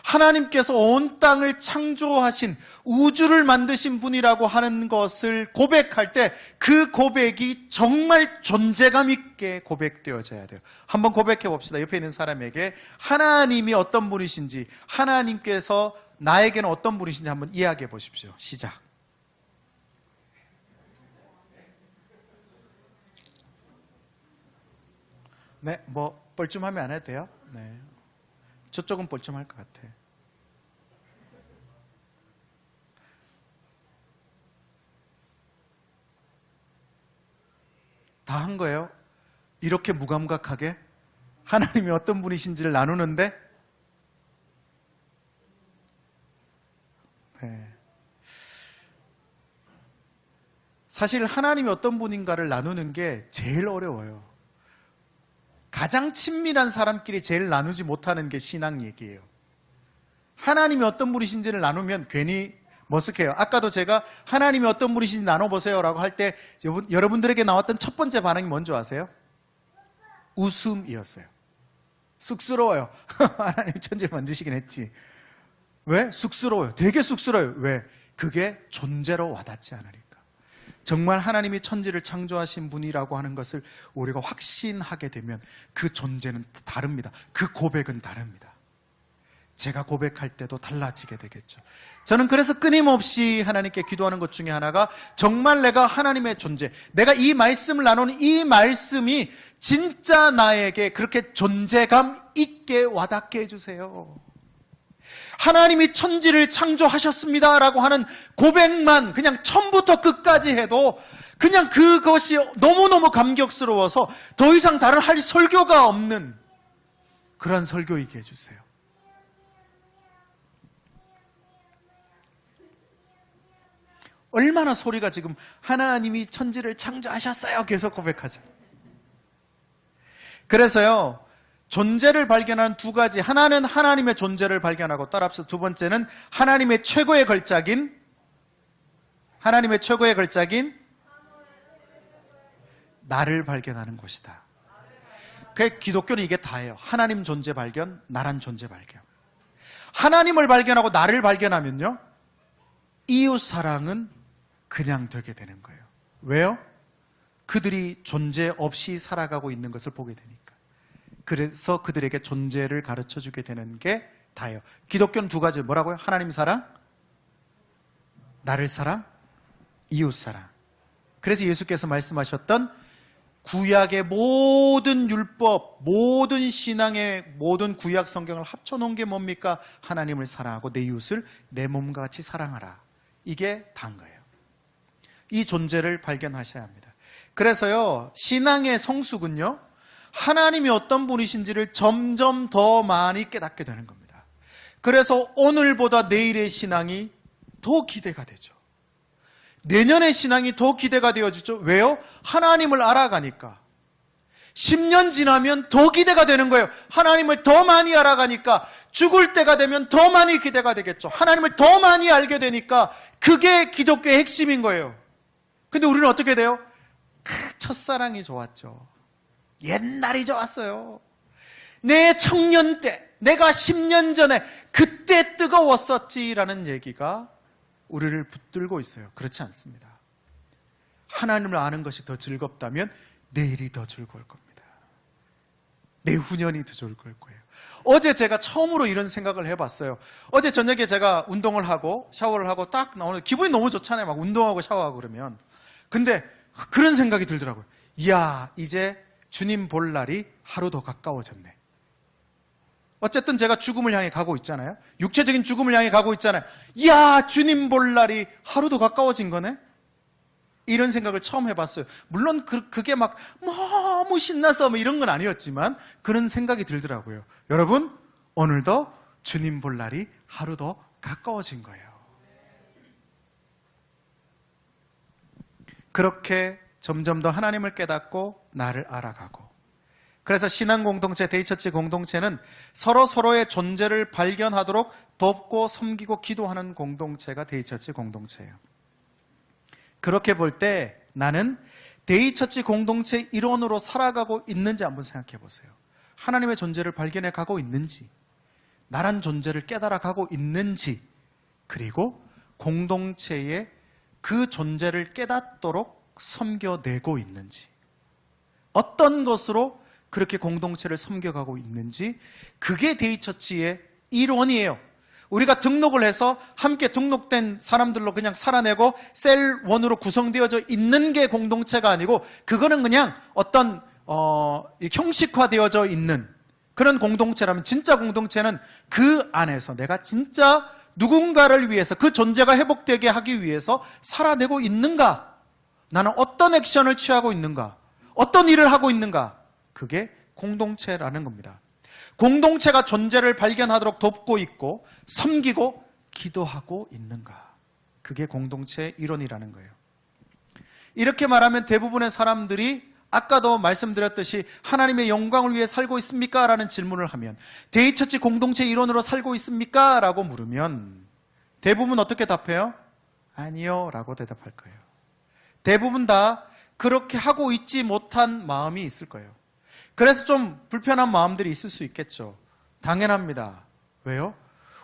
하나님께서 온 땅을 창조하신, 우주를 만드신 분이라고 하는 것을 고백할 때 그 고백이 정말 존재감 있게 고백되어져야 돼요. 한번 고백해 봅시다. 옆에 있는 사람에게 하나님이 어떤 분이신지, 하나님께서 나에게는 어떤 분이신지 한번 이야기해 보십시오. 시작. 네, 뭐 뻘쭘하면 안 해도 돼요? 네. 저쪽은 뻘쭘할 것 같아. 다 한 거예요? 이렇게 무감각하게 하나님이 어떤 분이신지를 나누는데? 네. 사실 하나님이 어떤 분인가를 나누는 게 제일 어려워요. 가장 친밀한 사람끼리 제일 나누지 못하는 게 신앙 얘기예요. 하나님이 어떤 분이신지를 나누면 괜히 머쓱해요. 아까도 제가 하나님이 어떤 분이신지 나눠보세요 라고 할 때 여러분들에게 나왔던 첫 번째 반응이 뭔지 아세요? 웃음이었어요. 쑥스러워요. 하나님이 천지를 만드시긴 했지. 왜? 쑥스러워요. 되게 쑥스러워요. 왜? 그게 존재로 와닿지 않으니까. 정말 하나님이 천지를 창조하신 분이라고 하는 것을 우리가 확신하게 되면 그 존재는 다릅니다. 그 고백은 다릅니다. 제가 고백할 때도 달라지게 되겠죠. 저는 그래서 끊임없이 하나님께 기도하는 것 중에 하나가, 정말 내가 하나님의 존재, 내가 이 말씀을 나누는 이 말씀이 진짜 나에게 그렇게 존재감 있게 와닿게 해주세요. 하나님이 천지를 창조하셨습니다 라고 하는 고백만 그냥 처음부터 끝까지 해도 그냥 그것이 너무너무 감격스러워서 더 이상 다른 할 설교가 없는 그런 설교이게 해주세요. 얼마나 소리가 지금 하나님이 천지를 창조하셨어요 계속 고백하죠. 그래서요, 존재를 발견하는 두 가지, 하나는 하나님의 존재를 발견하고, 따라합시다. 두 번째는 하나님의 최고의 걸작인 나를 발견하는 것이다. 그 기독교는 이게 다예요. 하나님 존재 발견, 나란 존재 발견. 하나님을 발견하고 나를 발견하면요, 이웃 사랑은 그냥 되게 되는 거예요. 왜요? 그들이 존재 없이 살아가고 있는 것을 보게 되니까. 그래서 그들에게 존재를 가르쳐주게 되는 게 다예요. 기독교는 두 가지, 뭐라고요? 하나님 사랑, 나를 사랑, 이웃 사랑. 그래서 예수께서 말씀하셨던 구약의 모든 율법, 모든 신앙의 모든 구약 성경을 합쳐놓은 게 뭡니까? 하나님을 사랑하고 내 이웃을 내 몸과 같이 사랑하라. 이게 다인 거예요. 이 존재를 발견하셔야 합니다. 그래서요, 신앙의 성숙은요, 하나님이 어떤 분이신지를 점점 더 많이 깨닫게 되는 겁니다. 그래서 오늘보다 내일의 신앙이 더 기대가 되죠. 내년의 신앙이 더 기대가 되어지죠. 왜요? 하나님을 알아가니까. 10년 지나면 더 기대가 되는 거예요. 하나님을 더 많이 알아가니까 죽을 때가 되면 더 많이 기대가 되겠죠. 하나님을 더 많이 알게 되니까 그게 기독교의 핵심인 거예요. 근데 우리는 어떻게 돼요? 첫사랑이 좋았죠. 옛날이 좋았어요. 내 청년 때, 내가 10년 전에 그때 뜨거웠었지라는 얘기가 우리를 붙들고 있어요. 그렇지 않습니다. 하나님을 아는 것이 더 즐겁다면 내일이 더 즐거울 겁니다. 내후년이 더 즐거울 거예요. 어제 제가 처음으로 이런 생각을 해봤어요. 어제 저녁에 제가 운동을 하고 샤워를 하고 딱 나오는 기분이 너무 좋잖아요. 막 운동하고 샤워하고 그러면. 근데 그런 생각이 들더라고요. 이야, 이제 주님 볼 날이 하루 더 가까워졌네. 어쨌든 제가 죽음을 향해 가고 있잖아요. 육체적인 죽음을 향해 가고 있잖아요. 이야, 주님 볼 날이 하루 더 가까워진 거네? 이런 생각을 처음 해봤어요. 물론 그게 막 너무 신나서 뭐 이런 건 아니었지만 그런 생각이 들더라고요. 여러분, 오늘도 주님 볼 날이 하루 더 가까워진 거예요. 그렇게 점점 더 하나님을 깨닫고 나를 알아가고, 그래서 신앙 공동체, 데이처치 공동체는 서로의 존재를 발견하도록 돕고 섬기고 기도하는 공동체가 데이처치 공동체예요. 그렇게 볼 때 나는 데이처치 공동체 일원으로 살아가고 있는지 한번 생각해 보세요. 하나님의 존재를 발견해 가고 있는지, 나란 존재를 깨달아 가고 있는지, 그리고 공동체에 그 존재를 깨닫도록 섬겨내고 있는지, 어떤 것으로 그렇게 공동체를 섬겨가고 있는지, 그게 데이처치의 일원이에요. 우리가 등록을 해서 함께 등록된 사람들로 그냥 살아내고 셀원으로 구성되어져 있는 게 공동체가 아니고, 그거는 그냥 어떤 형식화되어져 있는 그런 공동체라면, 진짜 공동체는 그 안에서 내가 진짜 누군가를 위해서, 그 존재가 회복되게 하기 위해서 살아내고 있는가, 나는 어떤 액션을 취하고 있는가, 어떤 일을 하고 있는가, 그게 공동체라는 겁니다. 공동체가 존재를 발견하도록 돕고 있고 섬기고 기도하고 있는가, 그게 공동체의 일원이라는 거예요. 이렇게 말하면 대부분의 사람들이 아까도 말씀드렸듯이 하나님의 영광을 위해 살고 있습니까? 라는 질문을 하면, 데이처치 공동체 일원으로 살고 있습니까? 라고 물으면 대부분 어떻게 답해요? 아니요 라고 대답할 거예요. 대부분 다 그렇게 하고 있지 못한 마음이 있을 거예요. 그래서 좀 불편한 마음들이 있을 수 있겠죠. 당연합니다. 왜요?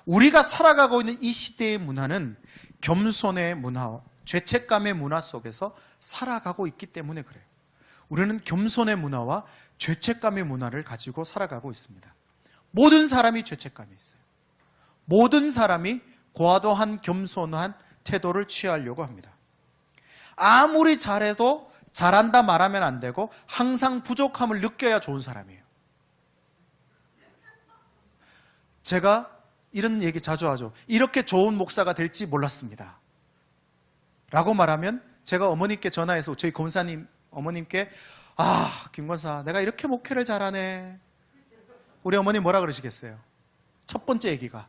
우리가 살아가고 있는 이 시대의 문화는 겸손의 문화, 죄책감의 문화 속에서 살아가고 있기 때문에 그래요. 우리는 겸손의 문화와 죄책감의 문화를 가지고 살아가고 있습니다. 모든 사람이 죄책감이 있어요. 모든 사람이 과도한 겸손한 태도를 취하려고 합니다. 아무리 잘해도 잘한다 말하면 안 되고 항상 부족함을 느껴야 좋은 사람이에요. 제가 이런 얘기 자주 하죠. 이렇게 좋은 목사가 될지 몰랐습니다 라고 말하면, 제가 어머님께 전화해서 저희 권사님 어머님께, 김 권사, 내가 이렇게 목회를 잘하네. 우리 어머니 뭐라 그러시겠어요? 첫 번째 얘기가,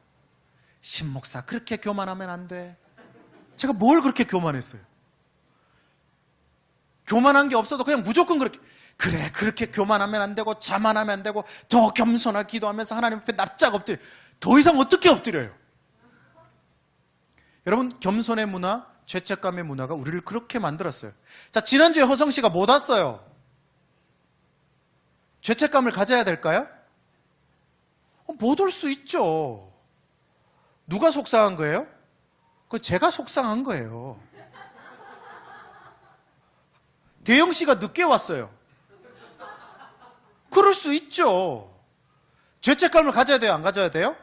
신 목사 그렇게 교만하면 안 돼. 제가 뭘 그렇게 교만했어요? 교만한 게 없어도 그냥 무조건 그렇게 교만하면 안 되고 자만하면 안 되고 더 겸손하게 기도하면서 하나님 앞에 납작 엎드려. 더 이상 어떻게 엎드려요? 여러분, 겸손의 문화, 죄책감의 문화가 우리를 그렇게 만들었어요. 자, 지난주에 허성 씨가 못 왔어요. 죄책감을 가져야 될까요? 못 올 수 있죠. 누가 속상한 거예요? 그거 제가 속상한 거예요. 대영 씨가 늦게 왔어요. 그럴 수 있죠. 죄책감을 가져야 돼요? 안 가져야 돼요?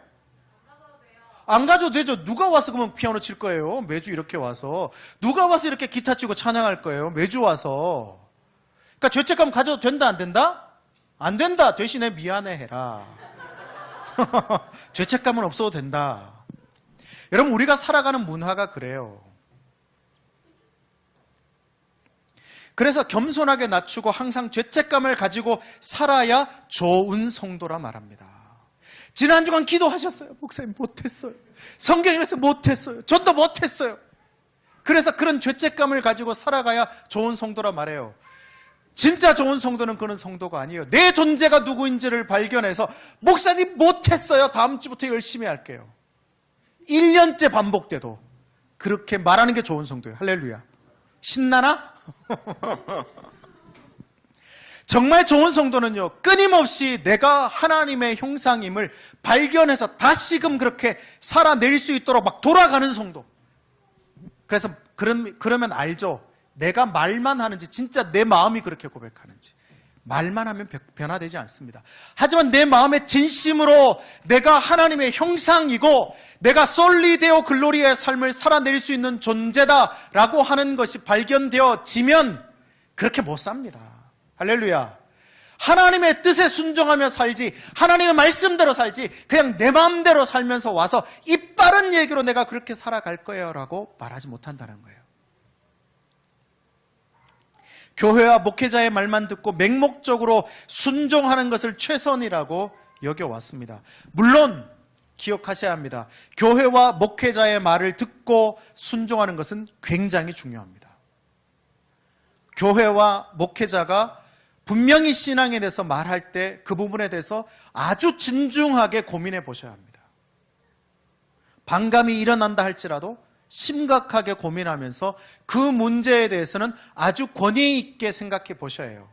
안 가져도 되죠. 누가 와서 그러면 피아노 칠 거예요? 매주 이렇게 와서. 누가 와서 이렇게 기타 치고 찬양할 거예요? 매주 와서. 그러니까 죄책감 가져도 된다, 안 된다? 안 된다. 대신에 미안해 해라. 죄책감은 없어도 된다. 여러분, 우리가 살아가는 문화가 그래요. 그래서 겸손하게 낮추고 항상 죄책감을 가지고 살아야 좋은 성도라 말합니다. 지난 주간 기도하셨어요. 목사님 못했어요. 성경에서 못했어요. 전도 못했어요. 그래서 그런 죄책감을 가지고 살아가야 좋은 성도라 말해요. 진짜 좋은 성도는 그런 성도가 아니에요. 내 존재가 누구인지를 발견해서 목사님 못했어요. 다음 주부터 열심히 할게요. 1년째 반복돼도 그렇게 말하는 게 좋은 성도예요. 할렐루야. 신나나? 정말 좋은 성도는요, 끊임없이 내가 하나님의 형상임을 발견해서 다시금 그렇게 살아낼 수 있도록 막 돌아가는 성도. 그래서 그러면 알죠. 내가 말만 하는지 진짜 내 마음이 그렇게 고백하는지. 말만 하면 변화되지 않습니다. 하지만 내 마음의 진심으로 내가 하나님의 형상이고 내가 솔리데오 글로리의 삶을 살아낼 수 있는 존재다라고 하는 것이 발견되어지면 그렇게 못 삽니다. 할렐루야. 하나님의 뜻에 순종하며 살지, 하나님의 말씀대로 살지, 그냥 내 마음대로 살면서 와서 입 바른 얘기로 내가 그렇게 살아갈 거예요 라고 말하지 못한다는 거예요. 교회와 목회자의 말만 듣고 맹목적으로 순종하는 것을 최선이라고 여겨왔습니다. 물론 기억하셔야 합니다. 교회와 목회자의 말을 듣고 순종하는 것은 굉장히 중요합니다. 교회와 목회자가 분명히 신앙에 대해서 말할 때 그 부분에 대해서 아주 진중하게 고민해 보셔야 합니다. 반감이 일어난다 할지라도 심각하게 고민하면서 그 문제에 대해서는 아주 권위 있게 생각해 보셔야 해요.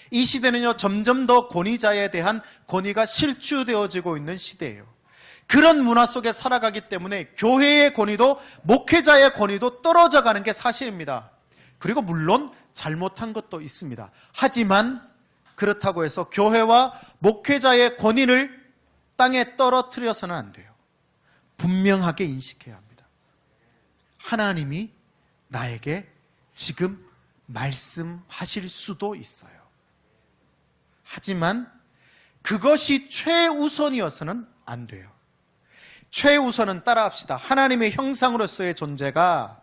이 시대는요, 점점 더 권위자에 대한 권위가 실추되어지고 있는 시대예요. 그런 문화 속에 살아가기 때문에 교회의 권위도 목회자의 권위도 떨어져 가는 게 사실입니다. 그리고 물론 잘못한 것도 있습니다. 하지만 그렇다고 해서 교회와 목회자의 권위를 땅에 떨어뜨려서는 안 돼요. 분명하게 인식해야 합니다. 하나님이 나에게 지금 말씀하실 수도 있어요. 하지만 그것이 최우선이어서는 안 돼요. 최우선은 따라합시다. 하나님의 형상으로서의 존재가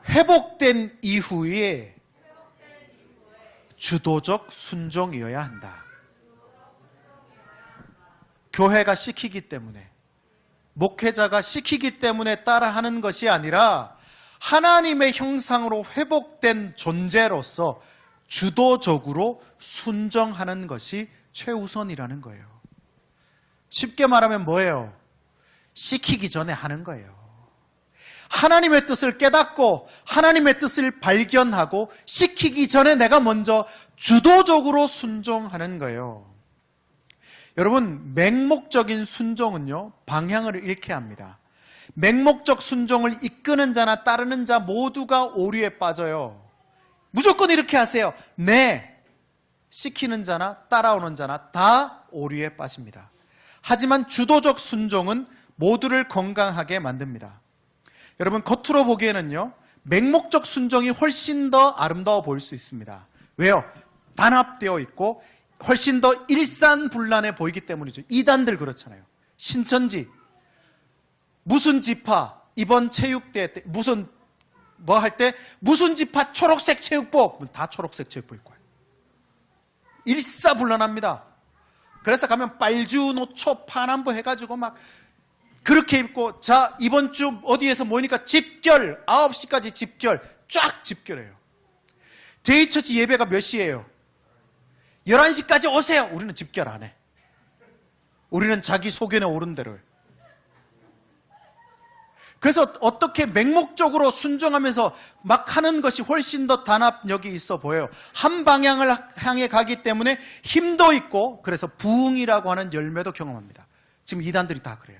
회복된 이후에 주도적 순종이어야 한다. 교회가 시키기 때문에, 목회자가 시키기 때문에 따라하는 것이 아니라 하나님의 형상으로 회복된 존재로서 주도적으로 순종하는 것이 최우선이라는 거예요. 쉽게 말하면 뭐예요? 시키기 전에 하는 거예요. 하나님의 뜻을 깨닫고 하나님의 뜻을 발견하고 시키기 전에 내가 먼저 주도적으로 순종하는 거예요. 여러분, 맹목적인 순종은요, 방향을 잃게 합니다. 맹목적 순종을 이끄는 자나 따르는 자 모두가 오류에 빠져요. 무조건 이렇게 하세요. 네. 시키는 자나 따라오는 자나 다 오류에 빠집니다. 하지만 주도적 순종은 모두를 건강하게 만듭니다. 여러분, 겉으로 보기에는요, 맹목적 순종이 훨씬 더 아름다워 보일 수 있습니다. 왜요? 단합되어 있고 훨씬 더 일산불란해 보이기 때문이죠. 이단들 그렇잖아요. 신천지, 무슨 지파, 이번 체육대회 때, 무슨 지파 초록색 체육복, 다 초록색 체육복 입고 와요. 일사불란합니다. 그래서 가면 빨주, 노초, 파남보 해가지고 막 그렇게 입고, 자, 이번 주 어디에서 모이니까 집결, 9시까지 집결, 쫙 집결해요. 데이처치 예배가 몇 시예요? 11시까지 오세요. 우리는 집결 안 해. 우리는 자기 소견에 오른 대로 해요. 그래서 어떻게 맹목적으로 순종하면서 막 하는 것이 훨씬 더 단합력이 있어 보여요. 한 방향을 향해 가기 때문에 힘도 있고, 그래서 부흥이라고 하는 열매도 경험합니다. 지금 이단들이 다 그래요.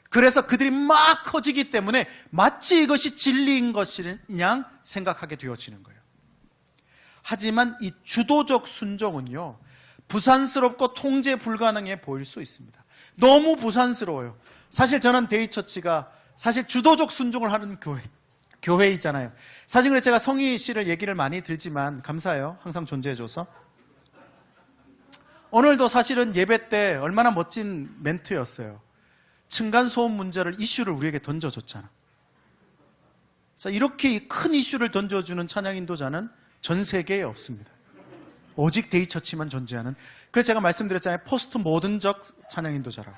그래서 그들이 막 커지기 때문에 마치 이것이 진리인 것이냐 생각하게 되어지는 거예요. 하지만 이 주도적 순종은요, 부산스럽고 통제 불가능해 보일 수 있습니다. 너무 부산스러워요. 사실 저는 데이처치가 사실 주도적 순종을 하는 교회이잖아요. 사실 그래서 제가 성희 씨를 얘기를 많이 들지만 감사해요. 항상 존재해줘서. 오늘도 사실은 예배 때 얼마나 멋진 멘트였어요. 층간소음 문제를 이슈를 우리에게 던져줬잖아. 자, 이렇게 큰 이슈를 던져주는 찬양 인도자는 전 세계에 없습니다. 오직 데이처치만 존재하는. 그래서 제가 말씀드렸잖아요. 포스트 모던적 찬양 인도자라고.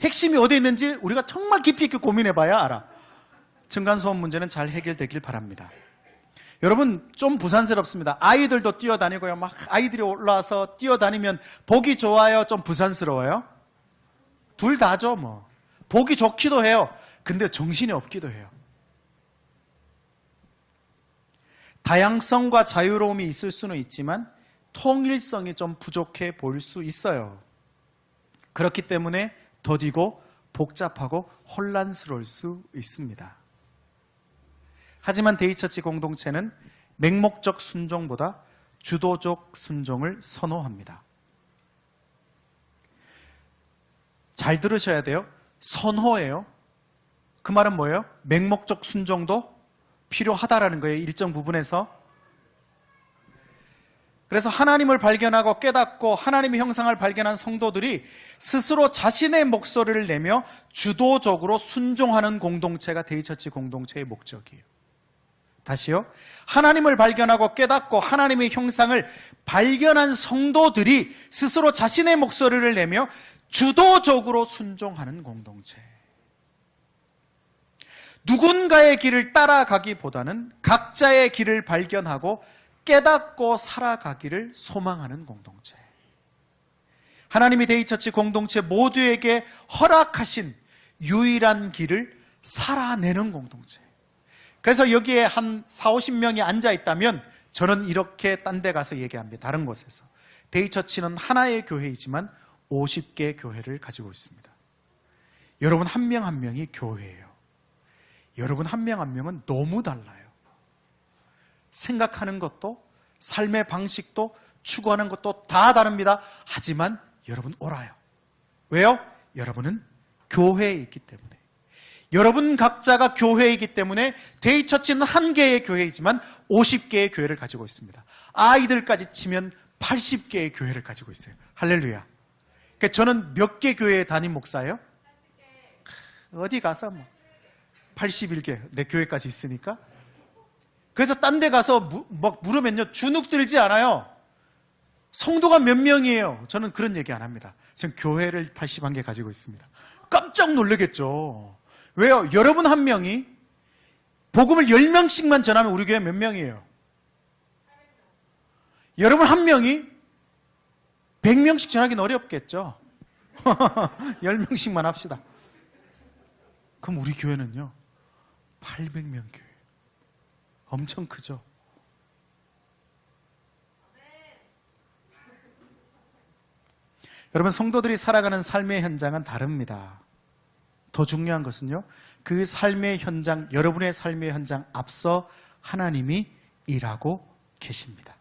핵심이 어디에 있는지 우리가 정말 깊이 있게 고민해봐야 알아. 층간소음 문제는 잘 해결되길 바랍니다. 여러분, 좀 부산스럽습니다. 아이들도 뛰어다니고요. 막 아이들이 올라와서 뛰어다니면 보기 좋아요? 좀 부산스러워요? 둘 다죠, 뭐. 보기 좋기도 해요. 근데 정신이 없기도 해요. 다양성과 자유로움이 있을 수는 있지만 통일성이 좀 부족해 보일 수 있어요. 그렇기 때문에 더디고 복잡하고 혼란스러울 수 있습니다. 하지만 데이처치 공동체는 맹목적 순종보다 주도적 순종을 선호합니다. 잘 들으셔야 돼요. 선호예요. 그 말은 뭐예요? 맹목적 순종도 필요하다라는 거예요. 일정 부분에서. 그래서 하나님을 발견하고 깨닫고 하나님의 형상을 발견한 성도들이 스스로 자신의 목소리를 내며 주도적으로 순종하는 공동체가 데이처치 공동체의 목적이에요. 다시요. 하나님을 발견하고 깨닫고 하나님의 형상을 발견한 성도들이 스스로 자신의 목소리를 내며 주도적으로 순종하는 공동체. 누군가의 길을 따라가기보다는 각자의 길을 발견하고 깨닫고 살아가기를 소망하는 공동체. 하나님이 데이처치 공동체 모두에게 허락하신 유일한 길을 살아내는 공동체. 그래서 여기에 한 40-50명이 앉아있다면 저는 이렇게 딴 데 가서 얘기합니다. 다른 곳에서. 데이처치는 하나의 교회이지만 50개의 교회를 가지고 있습니다. 여러분 한 명 한 명이 교회예요. 여러분 한 명 한 명은 너무 달라요. 생각하는 것도 삶의 방식도 추구하는 것도 다 다릅니다. 하지만 여러분 옳아요. 왜요? 여러분은 교회에 있기 때문에. 여러분 각자가 교회이기 때문에 데이처치는 한 개의 교회이지만 50개의 교회를 가지고 있습니다. 아이들까지 치면 80개의 교회를 가지고 있어요. 할렐루야. 그러니까 저는 몇 개 교회에 담임 목사예요? 어디 가서 뭐 81개 내 교회까지 있으니까. 그래서 딴 데 가서 막 물으면요 주눅 들지 않아요. 성도가 몇 명이에요? 저는 그런 얘기 안 합니다. 저는 교회를 81개 가지고 있습니다. 깜짝 놀라겠죠. 왜요? 여러분 한 명이 복음을 10명씩만 전하면 우리 교회 몇 명이에요? 여러분 한 명이 100명씩 전하기는 어렵겠죠. 10명씩만 합시다. 그럼 우리 교회는요 800명 교회. 엄청 크죠. 여러분 성도들이 살아가는 삶의 현장은 다릅니다. 더 중요한 것은요 그 삶의 현장, 여러분의 삶의 현장 앞서 하나님이 일하고 계십니다.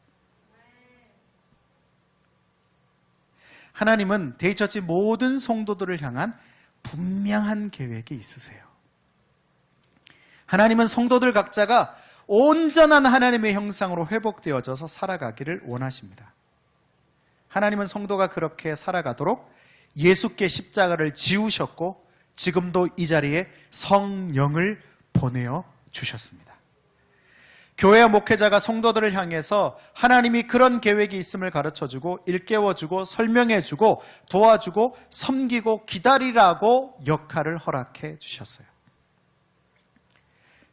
하나님은 데이처치 모든 성도들을 향한 분명한 계획이 있으세요. 하나님은 성도들 각자가 온전한 하나님의 형상으로 회복되어져서 살아가기를 원하십니다. 하나님은 성도가 그렇게 살아가도록 예수께 십자가를 지우셨고 지금도 이 자리에 성령을 보내어 주셨습니다. 교회와 목회자가 성도들을 향해서 하나님이 그런 계획이 있음을 가르쳐주고 일깨워주고 설명해주고 도와주고 섬기고 기다리라고 역할을 허락해 주셨어요.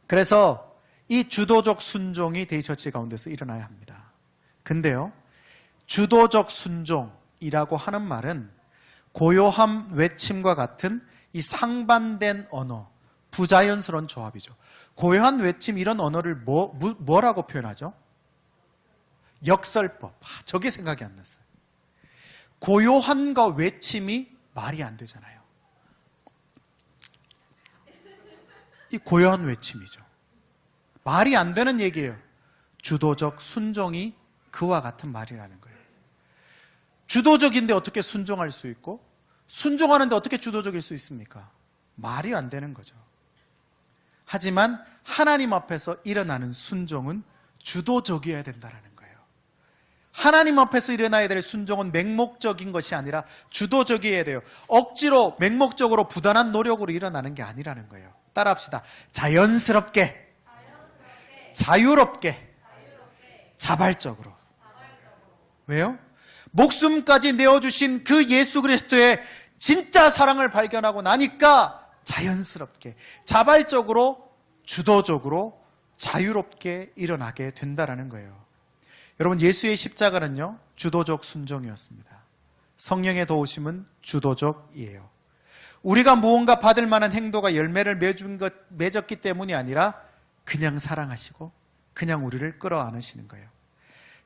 그래서 이 주도적 순종이 데이처치 가운데서 일어나야 합니다. 근데요 주도적 순종이라고 하는 말은 고요함 외침과 같은 이 상반된 언어, 부자연스러운 조합이죠. 고요한 외침 이런 언어를 뭐라고 표현하죠? 역설법. 저게 생각이 안 났어요. 고요한과 외침이 말이 안 되잖아요. 이 고요한 외침이죠. 말이 안 되는 얘기예요. 주도적 순종이 그와 같은 말이라는 거예요. 주도적인데 어떻게 순종할 수 있고 순종하는데 어떻게 주도적일 수 있습니까? 말이 안 되는 거죠. 하지만 하나님 앞에서 일어나는 순종은 주도적이어야 된다는 거예요. 하나님 앞에서 일어나야 될 순종은 맹목적인 것이 아니라 주도적이어야 돼요. 억지로 맹목적으로 부단한 노력으로 일어나는 게 아니라는 거예요. 따라합시다. 자연스럽게, 자유롭게, 자발적으로. 왜요? 목숨까지 내어주신 그 예수 그리스도의 진짜 사랑을 발견하고 나니까 자연스럽게, 자발적으로, 주도적으로, 자유롭게 일어나게 된다는 거예요. 여러분, 예수의 십자가는요, 주도적 순종이었습니다. 성령의 도우심은 주도적이에요. 우리가 무언가 받을 만한 행동과 열매를 맺었기 때문이 아니라 그냥 사랑하시고 그냥 우리를 끌어안으시는 거예요.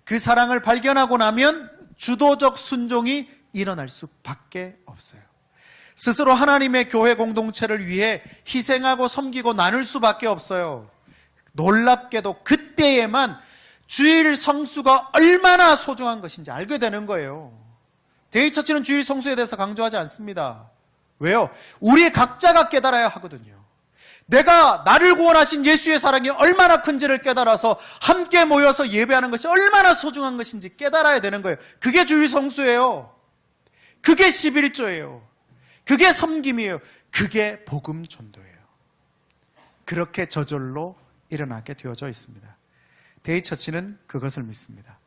그 사랑을 발견하고 나면 주도적 순종이 일어날 수밖에 없어요. 스스로 하나님의 교회 공동체를 위해 희생하고 섬기고 나눌 수밖에 없어요. 놀랍게도 그때에만 주일 성수가 얼마나 소중한 것인지 알게 되는 거예요. 데이처치는 주일 성수에 대해서 강조하지 않습니다. 왜요? 우리 각자가 깨달아야 하거든요. 내가 나를 구원하신 예수의 사랑이 얼마나 큰지를 깨달아서 함께 모여서 예배하는 것이 얼마나 소중한 것인지 깨달아야 되는 거예요. 그게 주일 성수예요. 그게 11조예요. 그게 섬김이에요. 그게 복음 전도예요. 그렇게 저절로 일어나게 되어져 있습니다. 데이처치는 그것을 믿습니다.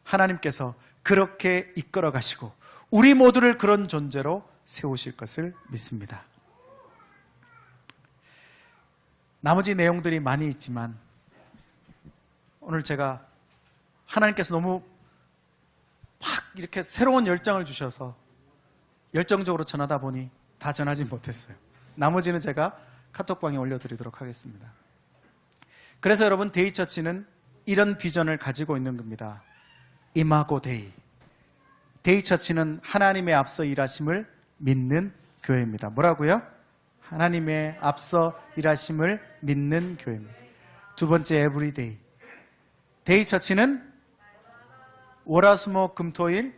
하나님께서 그렇게 이끌어 가시고 우리 모두를 그런 존재로 세우실 것을 믿습니다. 나머지 내용들이 많이 있지만 오늘 제가 하나님께서 너무 막 이렇게 새로운 열정을 주셔서 열정적으로 전하다 보니 다 전하지 못했어요. 나머지는 제가 카톡방에 올려드리도록 하겠습니다. 그래서 여러분, 데이처치는 이런 비전을 가지고 있는 겁니다. 이마고 데이. 데이처치는 하나님의 앞서 일하심을 믿는 교회입니다. 뭐라고요? 하나님의 앞서 일하심을 믿는 교회입니다. 두 번째, 에브리데이. 데이처치는 월화수목 금토일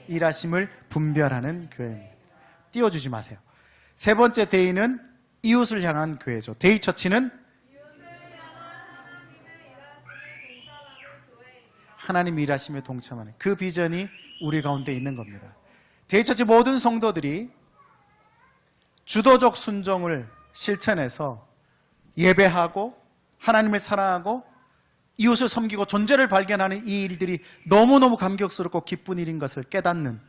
일하심을 분별하는 교회입니다. 띄워주지 마세요. 세 번째, 데이는 이웃을 향한 교회죠. 데이처치는 하나님 일하심에 동참하는 그 비전이 우리 가운데 있는 겁니다. 데이처치 모든 성도들이 주도적 순종을 실천해서 예배하고 하나님을 사랑하고 이웃을 섬기고 존재를 발견하는 이 일들이 너무너무 감격스럽고 기쁜 일인 것을 깨닫는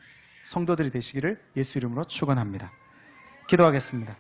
성도들이 되시기를 예수 이름으로 축원합니다. 기도하겠습니다.